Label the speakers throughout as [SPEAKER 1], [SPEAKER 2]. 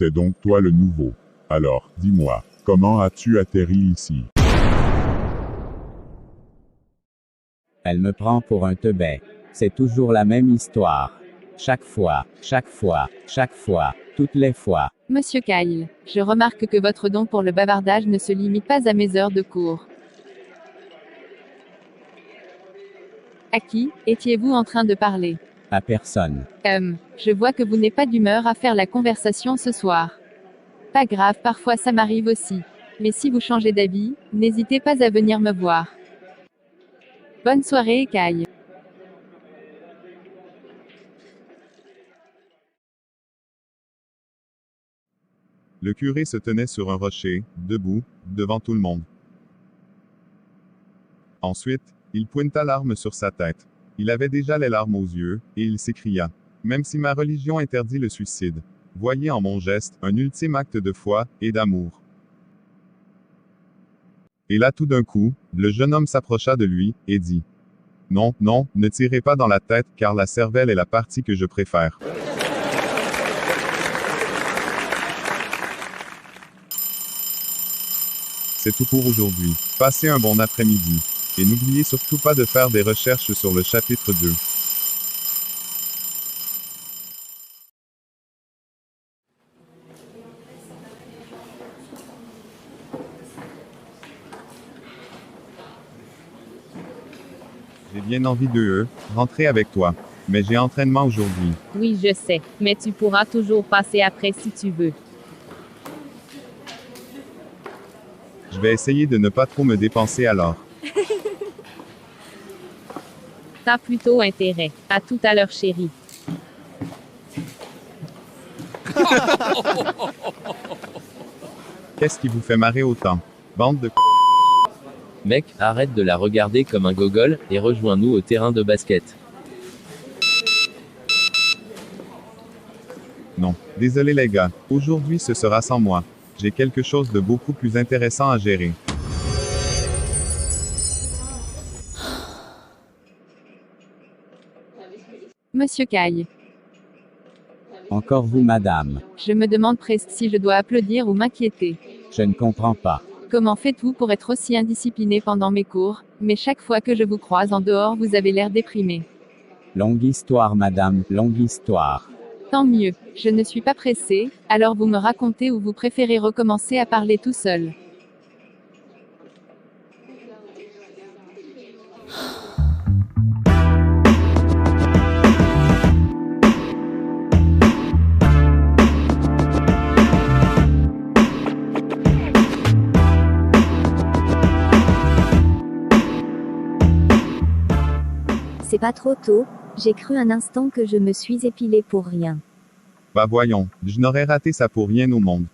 [SPEAKER 1] C'est donc toi le nouveau. Alors, dis-moi, comment as-tu atterri ici?
[SPEAKER 2] Elle me prend pour un teubé. C'est toujours la même histoire. Chaque fois, toutes les fois.
[SPEAKER 3] Monsieur Kyle, je remarque que votre don pour le bavardage ne se limite pas à mes heures de cours. À qui étiez-vous en train de parler?
[SPEAKER 2] À personne.
[SPEAKER 3] Je vois que vous n'êtes pas d'humeur à faire la conversation ce soir. Pas grave, parfois ça m'arrive aussi. Mais si vous changez d'avis, n'hésitez pas à venir me voir. Bonne soirée, Kyle.
[SPEAKER 4] Le curé se tenait sur un rocher, debout, devant tout le monde. Ensuite, il pointa l'arme sur sa tête. Il avait déjà les larmes aux yeux, et il s'écria: « Même si ma religion interdit le suicide, voyez en mon geste un ultime acte de foi et d'amour. » Et là tout d'un coup, le jeune homme s'approcha de lui, et dit: « Non, non, ne tirez pas dans la tête, car la cervelle est la partie que je préfère. » C'est tout pour aujourd'hui. Passez un bon après-midi. Et n'oubliez surtout pas de faire des recherches sur le chapitre 2. J'ai bien envie de rentrer avec toi. Mais j'ai entraînement aujourd'hui.
[SPEAKER 5] Oui, je sais, mais tu pourras toujours passer après si tu veux.
[SPEAKER 4] Je vais essayer de ne pas trop me dépenser alors.
[SPEAKER 5] T'as plutôt intérêt. À tout à l'heure, chérie.
[SPEAKER 4] Qu'est-ce qui vous fait marrer autant? Bande de
[SPEAKER 6] Mec, arrête de la regarder comme un gogol, et rejoins-nous au terrain de basket.
[SPEAKER 4] Non. Désolé les gars. Aujourd'hui ce sera sans moi. J'ai quelque chose de beaucoup plus intéressant à gérer.
[SPEAKER 3] Monsieur Kyle.
[SPEAKER 2] Encore vous, madame.
[SPEAKER 3] Je me demande presque si je dois applaudir ou m'inquiéter.
[SPEAKER 2] Je ne comprends pas.
[SPEAKER 3] Comment faites-vous pour être aussi indiscipliné pendant mes cours, mais chaque fois que je vous croise en dehors vous avez l'air déprimé?
[SPEAKER 2] Longue histoire, madame, longue histoire.
[SPEAKER 3] Tant mieux, je ne suis pas pressée, alors vous me racontez ou vous préférez recommencer à parler tout seul?
[SPEAKER 7] C'est pas trop tôt, j'ai cru un instant que je me suis épilé pour rien.
[SPEAKER 4] Bah voyons, je n'aurais raté ça pour rien au monde.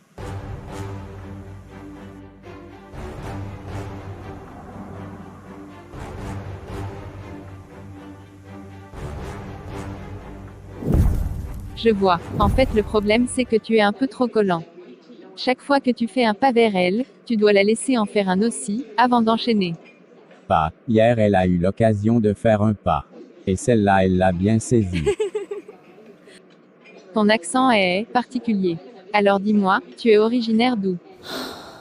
[SPEAKER 3] Je vois. En fait, le problème c'est que tu es un peu trop collant. Chaque fois que tu fais un pas vers elle, tu dois la laisser en faire un aussi, avant d'enchaîner.
[SPEAKER 2] Pas. Hier, elle a eu l'occasion de faire un pas. Et celle-là, elle l'a bien saisie.
[SPEAKER 3] Ton accent est particulier. Alors dis-moi, tu es originaire d'où?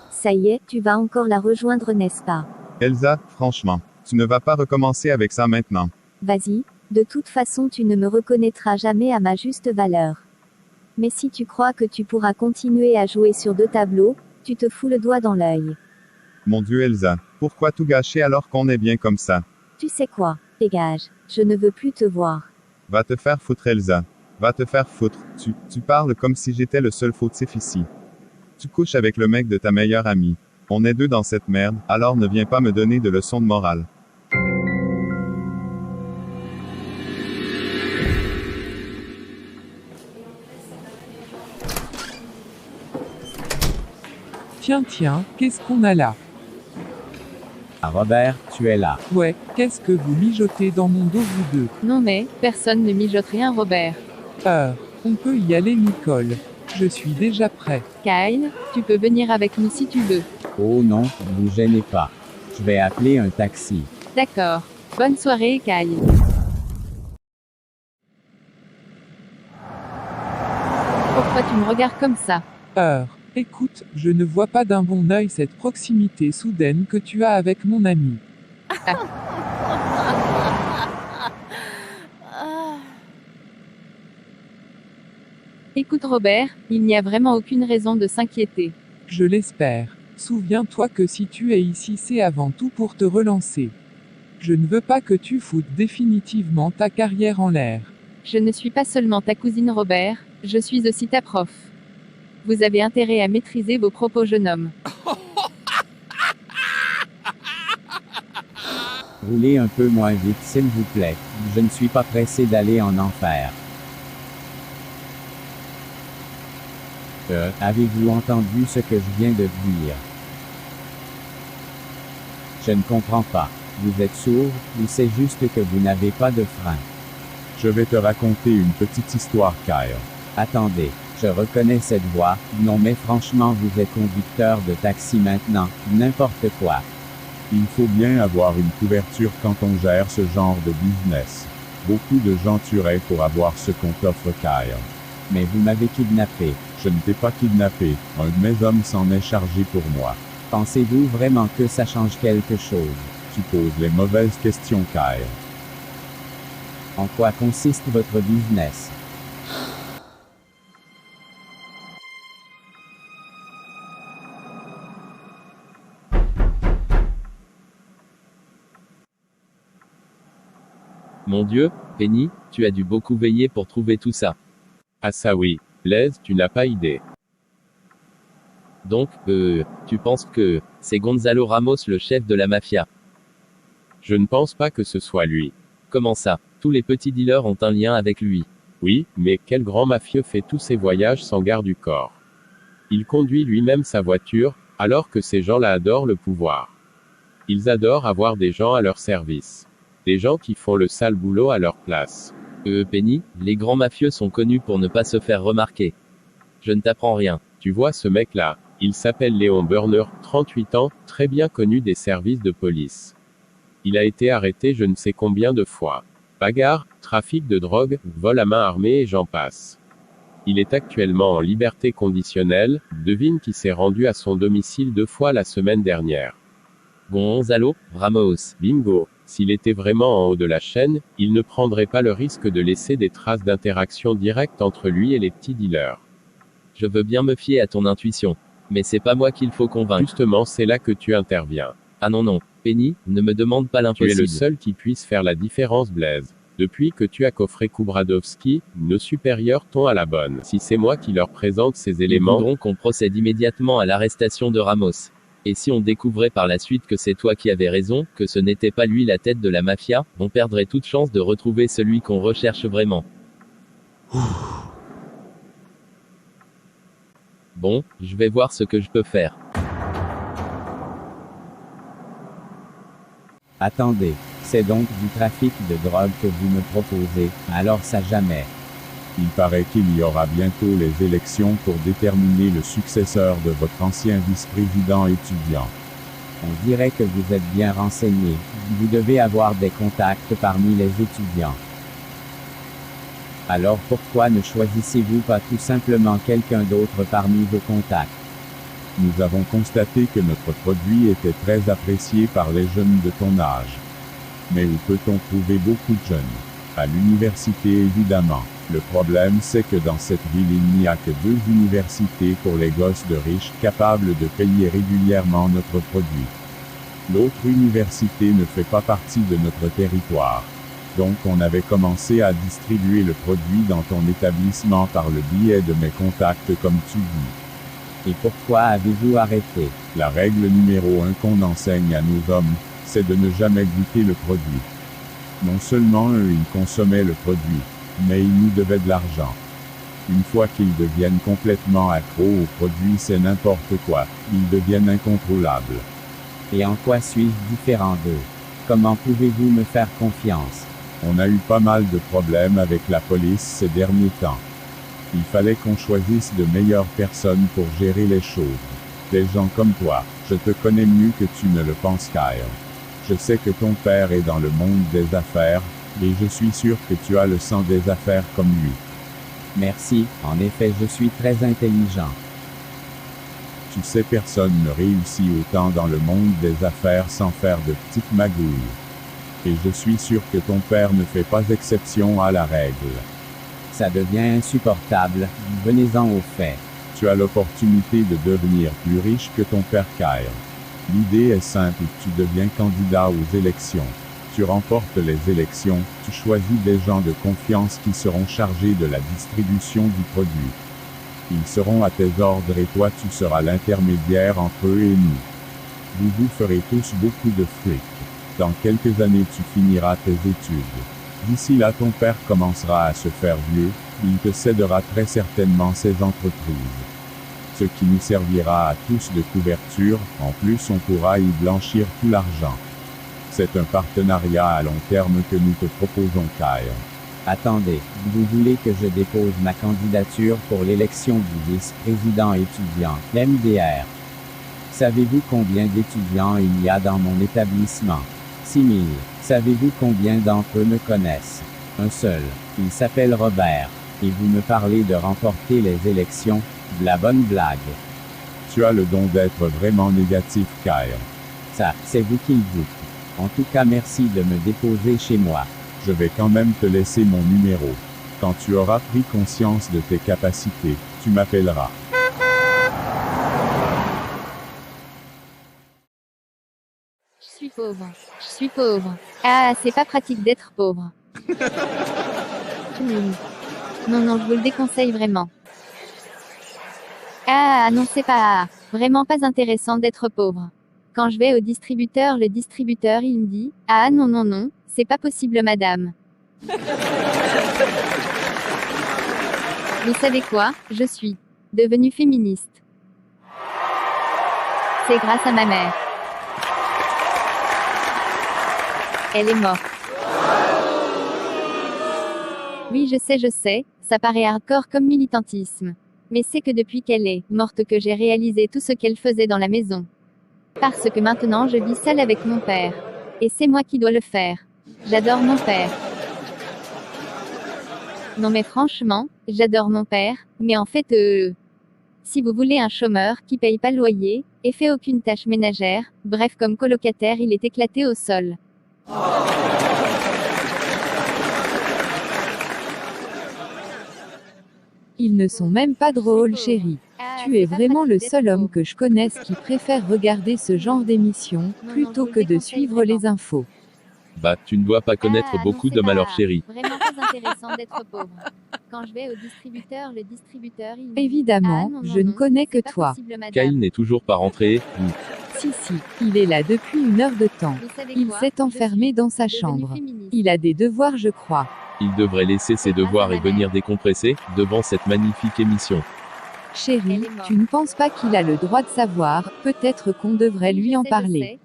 [SPEAKER 7] Ça y est, tu vas encore la rejoindre, n'est-ce pas?
[SPEAKER 4] Elsa, franchement, tu ne vas pas recommencer avec ça maintenant.
[SPEAKER 7] Vas-y, de toute façon tu ne me reconnaîtras jamais à ma juste valeur. Mais si tu crois que tu pourras continuer à jouer sur 2 tableaux, tu te fous le doigt dans l'œil.
[SPEAKER 4] Mon Dieu Elsa, pourquoi tout gâcher alors qu'on est bien comme ça?
[SPEAKER 7] Tu sais quoi? Dégage, je ne veux plus te voir.
[SPEAKER 4] Va te faire foutre Elsa. Va te faire foutre. Tu parles comme si j'étais le seul fautif ici. Tu couches avec le mec de ta meilleure amie. On est 2 dans cette merde, alors ne viens pas me donner de leçons de morale.
[SPEAKER 8] Tiens, qu'est-ce qu'on a là?
[SPEAKER 2] Ah Robert, tu es là.
[SPEAKER 8] Ouais, qu'est-ce que vous mijotez dans mon dos vous deux?
[SPEAKER 3] Non mais, personne ne mijote rien Robert.
[SPEAKER 8] On peut y aller Nicole. Je suis déjà prêt.
[SPEAKER 3] Kyle, tu peux venir avec nous si tu veux.
[SPEAKER 2] Oh non, vous gênez pas. Je vais appeler un taxi.
[SPEAKER 3] D'accord. Bonne soirée Kyle. Pourquoi tu me regardes comme ça?
[SPEAKER 8] Écoute, je ne vois pas d'un bon œil cette proximité soudaine que tu as avec mon ami.
[SPEAKER 3] Écoute Robert, il n'y a vraiment aucune raison de s'inquiéter.
[SPEAKER 8] Je l'espère. Souviens-toi que si tu es ici, c'est avant tout pour te relancer. Je ne veux pas que tu foutes définitivement ta carrière en l'air.
[SPEAKER 3] Je ne suis pas seulement ta cousine Robert, je suis aussi ta prof. Vous avez intérêt à maîtriser vos propos, jeune homme.
[SPEAKER 2] Roulez un peu moins vite, s'il vous plaît. Je ne suis pas pressé d'aller en enfer. Avez-vous entendu ce que je viens de dire? Je ne comprends pas. Vous êtes sourd, ou c'est juste que vous n'avez pas de frein?
[SPEAKER 1] Je vais te raconter une petite histoire, Kyle.
[SPEAKER 2] Attendez, je reconnais cette voix. Non mais franchement, vous êtes conducteur de taxi maintenant, n'importe quoi.
[SPEAKER 1] Il faut bien avoir une couverture quand on gère ce genre de business. Beaucoup de gens tueraient pour avoir ce qu'on t'offre, Kyle.
[SPEAKER 2] Mais vous m'avez kidnappé.
[SPEAKER 1] Je ne t'ai pas kidnappé, un de mes hommes s'en est chargé pour moi.
[SPEAKER 2] Pensez-vous vraiment que ça change quelque chose?
[SPEAKER 1] Tu poses les mauvaises questions, Kyle.
[SPEAKER 2] En quoi consiste votre business?
[SPEAKER 6] Mon Dieu, Penny, tu as dû beaucoup veiller pour trouver tout ça.
[SPEAKER 9] Ah ça oui, Blaise, tu n'as pas idée.
[SPEAKER 6] Donc, tu penses que c'est Gonzalo Ramos le chef de la mafia?
[SPEAKER 9] Je ne pense pas que ce soit lui.
[SPEAKER 6] Comment ça? Tous les petits dealers ont un lien avec lui.
[SPEAKER 9] Oui, mais quel grand mafieux fait tous ses voyages sans garde du corps? Il conduit lui-même sa voiture, alors que ces gens-là adorent le pouvoir. Ils adorent avoir des gens à leur service. Des gens qui font le sale boulot à leur place.
[SPEAKER 6] Penny, les grands mafieux sont connus pour ne pas se faire remarquer. Je ne t'apprends rien.
[SPEAKER 9] Tu vois ce mec-là, il s'appelle Léon Burner, 38 ans, très bien connu des services de police. Il a été arrêté je ne sais combien de fois. Bagarre, trafic de drogue, vol à main armée et j'en passe. Il est actuellement en liberté conditionnelle, devine qui s'est rendu à son domicile 2 fois la semaine dernière.
[SPEAKER 6] Gonzalo Ramos.
[SPEAKER 9] Bingo. S'il était vraiment en haut de la chaîne, il ne prendrait pas le risque de laisser des traces d'interaction directe entre lui et les petits dealers.
[SPEAKER 6] Je veux bien me fier à ton intuition. Mais c'est pas moi qu'il faut convaincre.
[SPEAKER 9] Justement, c'est là que tu interviens.
[SPEAKER 6] Ah non, Penny, ne me demande pas l'impossible.
[SPEAKER 9] Tu es le seul qui puisse faire la différence, Blaise. Depuis que tu as coffré Kubradowski, nos supérieurs t'ont à la bonne. Si c'est moi qui leur présente ces éléments,
[SPEAKER 6] ils voudront qu'on procède immédiatement à l'arrestation de Ramos. Et si on découvrait par la suite que c'est toi qui avais raison, que ce n'était pas lui la tête de la mafia, on perdrait toute chance de retrouver celui qu'on recherche vraiment. Bon, je vais voir ce que je peux faire.
[SPEAKER 2] Attendez, c'est donc du trafic de drogue que vous me proposez, alors ça jamais.
[SPEAKER 1] Il paraît qu'il y aura bientôt les élections pour déterminer le successeur de votre ancien vice-président étudiant.
[SPEAKER 2] On dirait que vous êtes bien renseigné. Vous devez avoir des contacts parmi les étudiants. Alors pourquoi ne choisissez-vous pas tout simplement quelqu'un d'autre parmi vos contacts?
[SPEAKER 1] Nous avons constaté que notre produit était très apprécié par les jeunes de ton âge. Mais où peut-on trouver beaucoup de jeunes? À l'université évidemment. Le problème c'est que dans cette ville il n'y a que 2 universités pour les gosses de riches capables de payer régulièrement notre produit. L'autre université ne fait pas partie de notre territoire. Donc on avait commencé à distribuer le produit dans ton établissement par le biais de mes contacts comme tu dis.
[SPEAKER 2] Et pourquoi avez-vous arrêté?
[SPEAKER 1] La règle numéro 1 qu'on enseigne à nos hommes, c'est de ne jamais goûter le produit. Non seulement eux ils consommaient le produit, mais ils nous devaient de l'argent. Une fois qu'ils deviennent complètement accros au produit c'est n'importe quoi, ils deviennent incontrôlables.
[SPEAKER 2] Et en quoi suis-je différent d'eux? Comment pouvez-vous me faire confiance?
[SPEAKER 1] On a eu pas mal de problèmes avec la police ces derniers temps. Il fallait qu'on choisisse de meilleures personnes pour gérer les choses. Des gens comme toi, je te connais mieux que tu ne le penses, Kyle. Je sais que ton père est dans le monde des affaires, et je suis sûr que tu as le sang des affaires comme lui.
[SPEAKER 2] Merci, en effet je suis très intelligent.
[SPEAKER 1] Tu sais, personne ne réussit autant dans le monde des affaires sans faire de petites magouilles. Et je suis sûr que ton père ne fait pas exception à la règle.
[SPEAKER 2] Ça devient insupportable, venez-en aux faits.
[SPEAKER 1] Tu as l'opportunité de devenir plus riche que ton père Kyle. L'idée est simple, tu deviens candidat aux élections. Tu remportes les élections, tu choisis des gens de confiance qui seront chargés de la distribution du produit. Ils seront à tes ordres et toi tu seras l'intermédiaire entre eux et nous. Vous ferez tous beaucoup de fric. Dans quelques années tu finiras tes études. D'ici là ton père commencera à se faire vieux, il te cédera très certainement ses entreprises. Ce qui nous servira à tous de couverture, en plus on pourra y blanchir tout l'argent. C'est un partenariat à long terme que nous te proposons, Kyle.
[SPEAKER 2] Attendez, vous voulez que je dépose ma candidature pour l'élection du vice-président étudiant, MDR? Savez-vous combien d'étudiants il y a dans mon établissement? 6 000. Savez-vous combien d'entre eux me connaissent? Un seul. Il s'appelle Robert. Et vous me parlez de remporter les élections? De la bonne blague.
[SPEAKER 1] Tu as le don d'être vraiment négatif, Kyle.
[SPEAKER 2] Ça, c'est vous qui le dites. En tout cas, merci de me déposer chez moi.
[SPEAKER 1] Je vais quand même te laisser mon numéro. Quand tu auras pris conscience de tes capacités, tu m'appelleras.
[SPEAKER 3] Je suis pauvre. Je suis pauvre. Ah, c'est pas pratique d'être pauvre. Non, non, je vous le déconseille vraiment. Ah, non, c'est pas vraiment pas intéressant d'être pauvre. Quand je vais au distributeur, le distributeur, il me dit, ah non, non, non, c'est pas possible, madame. Vous savez quoi? Je suis devenue féministe. C'est grâce à ma mère. Elle est morte. Oui, je sais, ça paraît hardcore comme militantisme. Mais c'est que depuis qu'elle est morte que j'ai réalisé tout ce qu'elle faisait dans la maison. Parce que maintenant je vis seule avec mon père. Et c'est moi qui dois le faire. J'adore mon père. Non mais franchement, j'adore mon père, mais en fait si vous voulez un chômeur qui paye pas le loyer, et fait aucune tâche ménagère, bref comme colocataire il est éclaté au sol.
[SPEAKER 10] Ils ne sont même pas drôles, chérie. Tu es vraiment le seul homme que je connaisse qui préfère regarder ce genre d'émission, plutôt que de suivre les infos.
[SPEAKER 6] Bah, tu ne dois pas connaître beaucoup d'hommes alors, chérie.
[SPEAKER 3] Vraiment pas intéressant d'être pauvre. Quand je vais au distributeur, le distributeur il me dit,
[SPEAKER 10] Évidemment, je ne connais que toi.
[SPEAKER 6] Kyle n'est toujours pas rentré, ou...
[SPEAKER 10] Si, il est là depuis 1 heure de temps. Il s'est enfermé dans sa chambre. Il a des devoirs, je crois.
[SPEAKER 6] Il devrait laisser ses devoirs et venir décompresser, devant cette magnifique émission.
[SPEAKER 10] Chérie, tu ne penses pas qu'il a le droit de savoir, peut-être qu'on devrait lui en parler.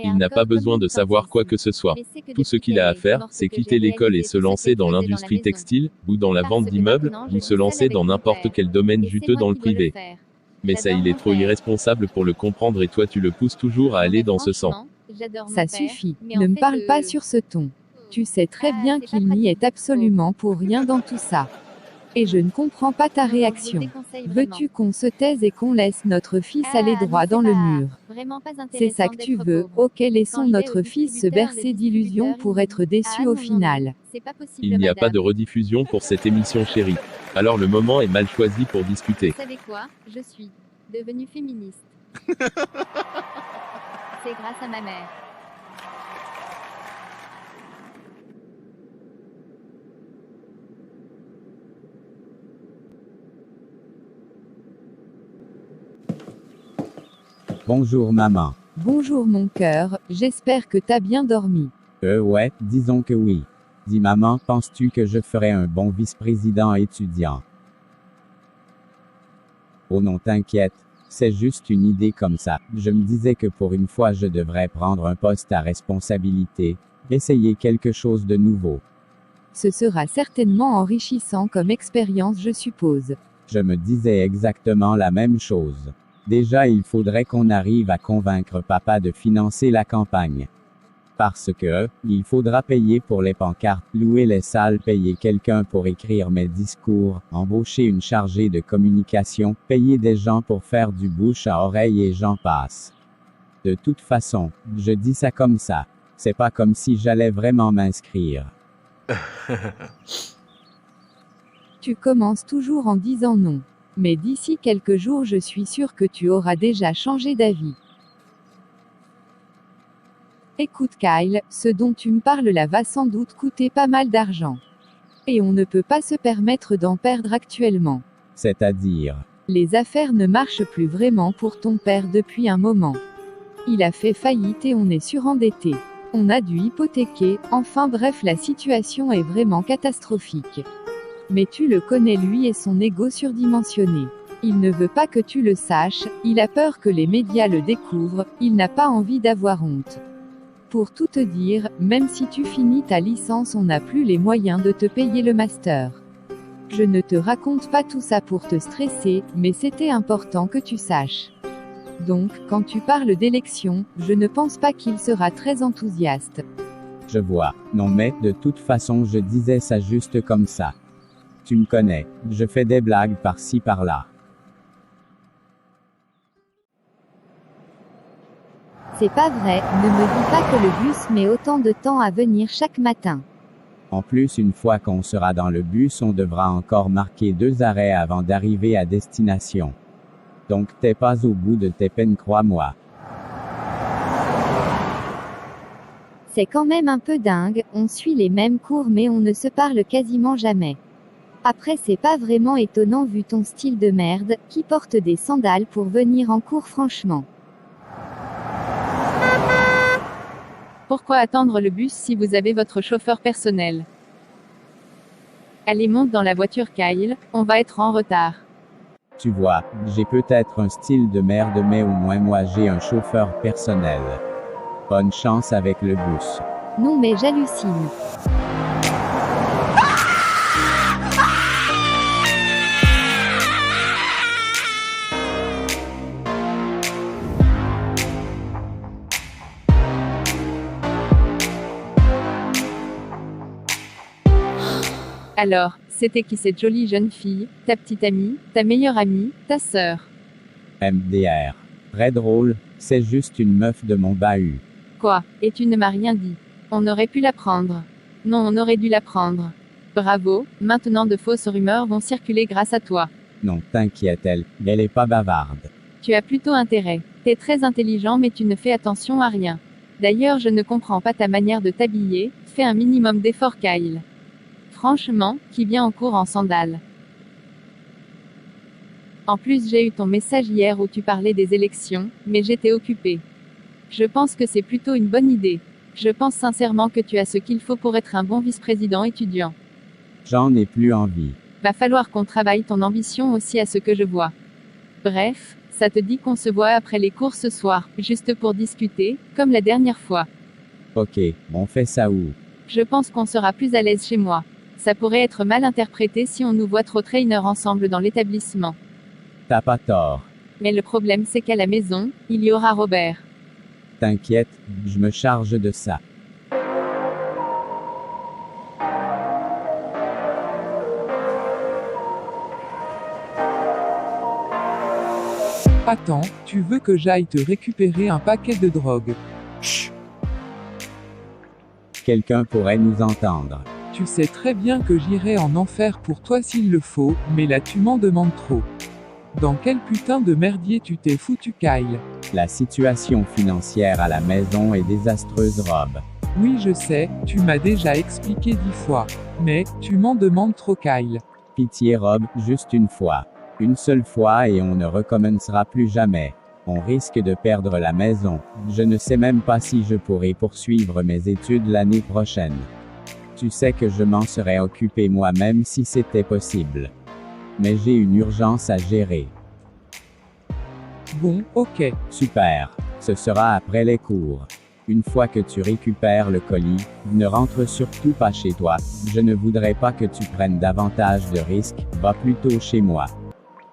[SPEAKER 6] Il n'a pas besoin de savoir quoi que ce soit. Tout ce qu'il a à faire, c'est quitter l'école et se lancer dans l'industrie textile, ou dans la vente d'immeubles, ou se lancer dans n'importe quel domaine juteux dans le privé. Mais ça, il est trop irresponsable pour le comprendre et toi tu le pousses toujours à aller dans ce sens.
[SPEAKER 10] Ça suffit, ne me parle pas sur ce ton. Tu sais très bien qu'il n'y est absolument pour rien dans tout ça. Et je ne comprends pas ta réaction. Veux-tu qu'on se taise et qu'on laisse notre fils aller droit dans le mur? C'est ça que tu veux, ok, laissons notre fils se bercer d'illusions pour être déçu au final.
[SPEAKER 6] Il n'y a pas de rediffusion pour cette émission, chérie. Alors le moment est mal choisi pour discuter.
[SPEAKER 3] Vous savez quoi? Je suis devenue féministe. C'est grâce à ma mère.
[SPEAKER 2] Bonjour maman.
[SPEAKER 10] Bonjour mon cœur, j'espère que t'as bien dormi.
[SPEAKER 2] Ouais, disons que oui. Dis maman, penses-tu que je ferais un bon vice-président étudiant? Oh non, t'inquiète. C'est juste une idée comme ça. Je me disais que pour une fois je devrais prendre un poste à responsabilité, essayer quelque chose de nouveau.
[SPEAKER 10] Ce sera certainement enrichissant comme expérience, je suppose.
[SPEAKER 2] Je me disais exactement la même chose. Déjà, il faudrait qu'on arrive à convaincre papa de financer la campagne. Parce que, il faudra payer pour les pancartes, louer les salles, payer quelqu'un pour écrire mes discours, embaucher une chargée de communication, payer des gens pour faire du bouche à oreille et j'en passe. De toute façon, je dis ça comme ça. C'est pas comme si j'allais vraiment m'inscrire.
[SPEAKER 10] Tu commences toujours en disant non. Mais d'ici quelques jours je suis sûr que tu auras déjà changé d'avis. Écoute Kyle, ce dont tu me parles là va sans doute coûter pas mal d'argent. Et on ne peut pas se permettre d'en perdre actuellement.
[SPEAKER 2] C'est-à-dire,
[SPEAKER 10] les affaires ne marchent plus vraiment pour ton père depuis un moment. Il a fait faillite et on est surendetté. On a dû hypothéquer, enfin bref la situation est vraiment catastrophique. Mais tu le connais lui et son ego surdimensionné. Il ne veut pas que tu le saches, il a peur que les médias le découvrent, il n'a pas envie d'avoir honte. Pour tout te dire, même si tu finis ta licence on n'a plus les moyens de te payer le master. Je ne te raconte pas tout ça pour te stresser, mais c'était important que tu saches. Donc, quand tu parles d'élection, je ne pense pas qu'il sera très enthousiaste.
[SPEAKER 2] Je vois. Non mais, de toute façon je disais ça juste comme ça. Tu me connais, je fais des blagues par-ci par-là.
[SPEAKER 7] C'est pas vrai, ne me dis pas que le bus met autant de temps à venir chaque matin.
[SPEAKER 2] En plus une fois qu'on sera dans le bus on devra encore marquer 2 arrêts avant d'arriver à destination. Donc t'es pas au bout de tes peines crois-moi.
[SPEAKER 7] C'est quand même un peu dingue, on suit les mêmes cours mais on ne se parle quasiment jamais. Après c'est pas vraiment étonnant vu ton style de merde, qui porte des sandales pour venir en cours franchement.
[SPEAKER 3] Pourquoi attendre le bus si vous avez votre chauffeur personnel? Allez, monte dans la voiture Kyle, on va être en retard.
[SPEAKER 2] Tu vois, j'ai peut-être un style de merde mais au moins moi j'ai un chauffeur personnel. Bonne chance avec le bus.
[SPEAKER 7] Non mais j'hallucine.
[SPEAKER 3] Alors, c'était qui cette jolie jeune fille, ta petite amie, ta meilleure amie, ta sœur?
[SPEAKER 2] MDR. Très drôle, c'est juste une meuf de mon bahut.
[SPEAKER 3] Quoi? Et tu ne m'as rien dit? On aurait pu la prendre. Non, on aurait dû la prendre. Bravo, maintenant de fausses rumeurs vont circuler grâce à toi.
[SPEAKER 2] Non, t'inquiète elle est pas bavarde.
[SPEAKER 3] Tu as plutôt intérêt. T'es très intelligent mais tu ne fais attention à rien. D'ailleurs je ne comprends pas ta manière de t'habiller, fais un minimum d'effort Kyle. Franchement, qui vient en cours en sandales? En plus j'ai eu ton message hier où tu parlais des élections, mais j'étais occupée. Je pense que c'est plutôt une bonne idée. Je pense sincèrement que tu as ce qu'il faut pour être un bon vice-président étudiant.
[SPEAKER 2] J'en ai plus envie.
[SPEAKER 3] Va falloir qu'on travaille ton ambition aussi à ce que je vois. Bref, ça te dit qu'on se voit après les cours ce soir, juste pour discuter, comme la dernière fois.
[SPEAKER 2] Ok, on fait ça où?
[SPEAKER 3] Je pense qu'on sera plus à l'aise chez moi. Ça pourrait être mal interprété si on nous voit trop traîneurs ensemble dans l'établissement.
[SPEAKER 2] T'as pas tort.
[SPEAKER 3] Mais le problème c'est qu'à la maison, il y aura Robert.
[SPEAKER 2] T'inquiète, je me charge de ça.
[SPEAKER 8] Attends, tu veux que j'aille te récupérer un paquet de drogue? Chut!
[SPEAKER 2] Quelqu'un pourrait nous entendre.
[SPEAKER 8] Tu sais très bien que j'irai en enfer pour toi s'il le faut, mais là tu m'en demandes trop. Dans quel putain de merdier tu t'es foutu Kyle?
[SPEAKER 2] La situation financière à la maison est désastreuse Rob.
[SPEAKER 8] Oui je sais, tu m'as déjà expliqué 10 fois. Mais, tu m'en demandes trop Kyle.
[SPEAKER 2] Pitié Rob, juste une fois. Une seule fois et on ne recommencera plus jamais. On risque de perdre la maison. Je ne sais même pas si je pourrai poursuivre mes études l'année prochaine. Tu sais que je m'en serais occupé moi-même si c'était possible. Mais j'ai une urgence à gérer.
[SPEAKER 8] Bon, ok.
[SPEAKER 2] Super. Ce sera après les cours. Une fois que tu récupères le colis, ne rentre surtout pas chez toi. Je ne voudrais pas que tu prennes davantage de risques, va plutôt chez moi.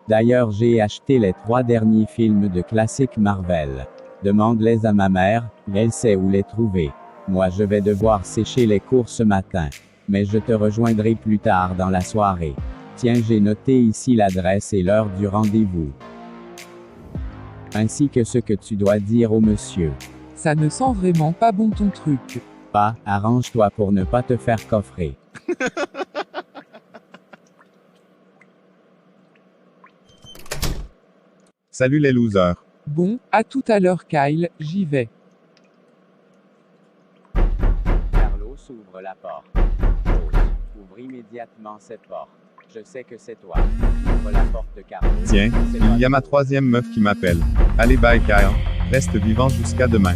[SPEAKER 2] D'ailleurs j'ai acheté les 3 derniers films de classiques Marvel. Demande-les à ma mère, elle sait où les trouver. Moi je vais devoir sécher les cours ce matin. Mais je te rejoindrai plus tard dans la soirée. Tiens, j'ai noté ici l'adresse et l'heure du rendez-vous. Ainsi que ce que tu dois dire au monsieur.
[SPEAKER 8] Ça ne sent vraiment pas bon ton truc.
[SPEAKER 2] Pas, arrange-toi pour ne pas te faire coffrer.
[SPEAKER 4] Salut les losers.
[SPEAKER 8] Bon, à tout à l'heure Kyle, j'y vais.
[SPEAKER 2] Carlos ouvre la porte. Rose, ouvre immédiatement cette porte. Je sais que c'est toi. Ouvre la porte, Carlos.
[SPEAKER 4] Tiens, il y a ma troisième meuf qui m'appelle. Allez bye Kyle. Reste vivant jusqu'à demain.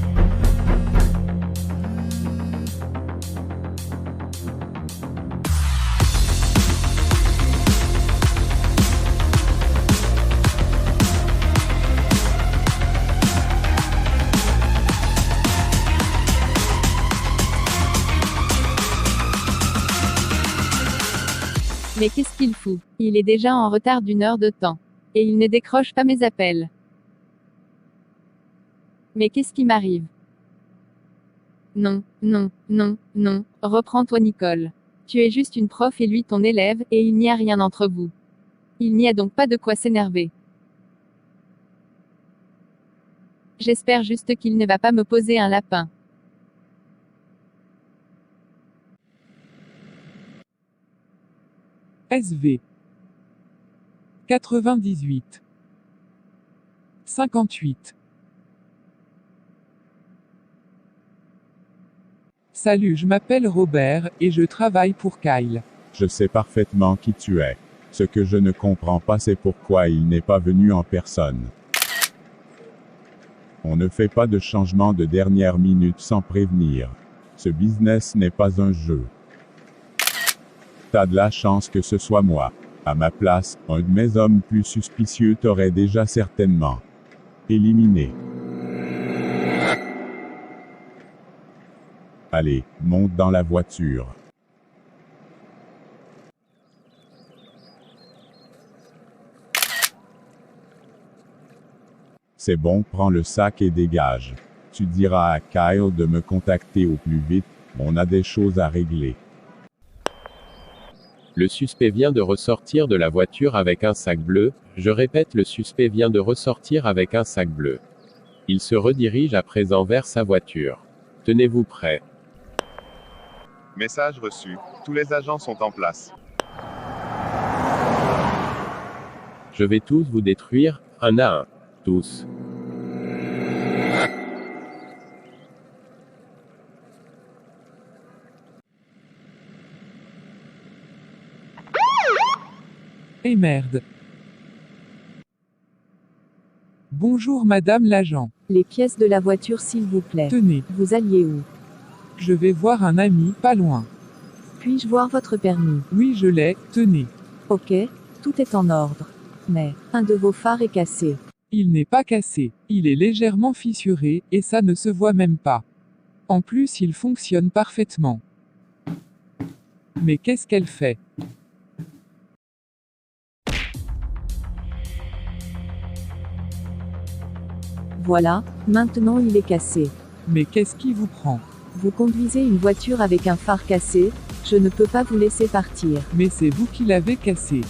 [SPEAKER 3] Mais qu'est-ce qu'il fout? Il est déjà en retard d'1 heure de temps. Et il ne décroche pas mes appels. Mais qu'est-ce qui m'arrive? Non, non, non, non, reprends-toi Nicole. Tu es juste une prof et lui ton élève, et il n'y a rien entre vous. Il n'y a donc pas de quoi s'énerver. J'espère juste qu'il ne va pas me poser un lapin.
[SPEAKER 8] SV 98 58. Salut, je m'appelle Robert, et je travaille pour Kyle.
[SPEAKER 1] Je sais parfaitement qui tu es. Ce que je ne comprends pas, c'est pourquoi il n'est pas venu en personne. On ne fait pas de changement de dernière minute sans prévenir. Ce business n'est pas un jeu. T'as de la chance que ce soit moi. À ma place, un de mes hommes plus suspicieux t'aurait déjà certainement éliminé. Allez, monte dans la voiture. C'est bon, prends le sac et dégage. Tu diras à Kyle de me contacter au plus vite, on a des choses à régler.
[SPEAKER 9] Le suspect vient de ressortir de la voiture avec un sac bleu. Je répète, le suspect vient de ressortir avec un sac bleu. Il se redirige à présent vers sa voiture. Tenez-vous prêts.
[SPEAKER 4] Message reçu. Tous les agents sont en place.
[SPEAKER 9] Je vais tous vous détruire, un à un. Tous.
[SPEAKER 8] Et merde. Bonjour madame l'agent.
[SPEAKER 10] Les pièces de la voiture s'il vous plaît.
[SPEAKER 8] Tenez.
[SPEAKER 10] Vous alliez où?
[SPEAKER 8] Je vais voir un ami, pas loin.
[SPEAKER 10] Puis-je voir votre permis?
[SPEAKER 8] Oui, je l'ai, tenez.
[SPEAKER 10] Ok, tout est en ordre. Mais, un de vos phares est cassé.
[SPEAKER 8] Il n'est pas cassé. Il est légèrement fissuré, et ça ne se voit même pas. En plus, il fonctionne parfaitement. Mais qu'est-ce qu'elle fait?
[SPEAKER 10] Voilà, maintenant il est cassé.
[SPEAKER 8] Mais qu'est-ce qui vous prend?
[SPEAKER 10] Vous conduisez une voiture avec un phare cassé, je ne peux pas vous laisser partir.
[SPEAKER 8] Mais c'est vous qui l'avez cassé.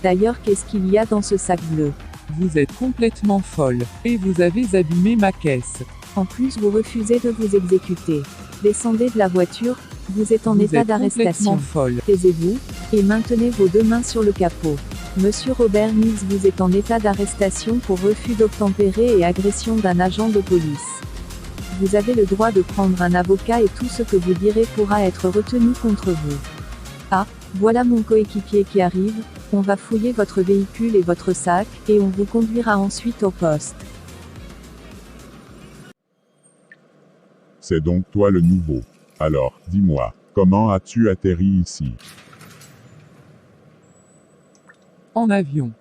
[SPEAKER 10] D'ailleurs, qu'est-ce qu'il y a dans ce sac bleu?
[SPEAKER 8] Vous êtes complètement folle. Et vous avez abîmé ma caisse.
[SPEAKER 10] En plus, vous refusez de vous exécuter. Descendez de la voiture, vous êtes en état d'arrestation.
[SPEAKER 8] Folle.
[SPEAKER 10] Taisez-vous, et maintenez vos deux mains sur le capot. Monsieur Robert Mills, vous êtes en état d'arrestation pour refus d'obtempérer et agression d'un agent de police. Vous avez le droit de prendre un avocat et tout ce que vous direz pourra être retenu contre vous. Ah, voilà mon coéquipier qui arrive, on va fouiller votre véhicule et votre sac, et on vous conduira ensuite au poste.
[SPEAKER 1] C'est donc toi le nouveau. Alors, dis-moi, comment as-tu atterri ici?
[SPEAKER 8] En avion.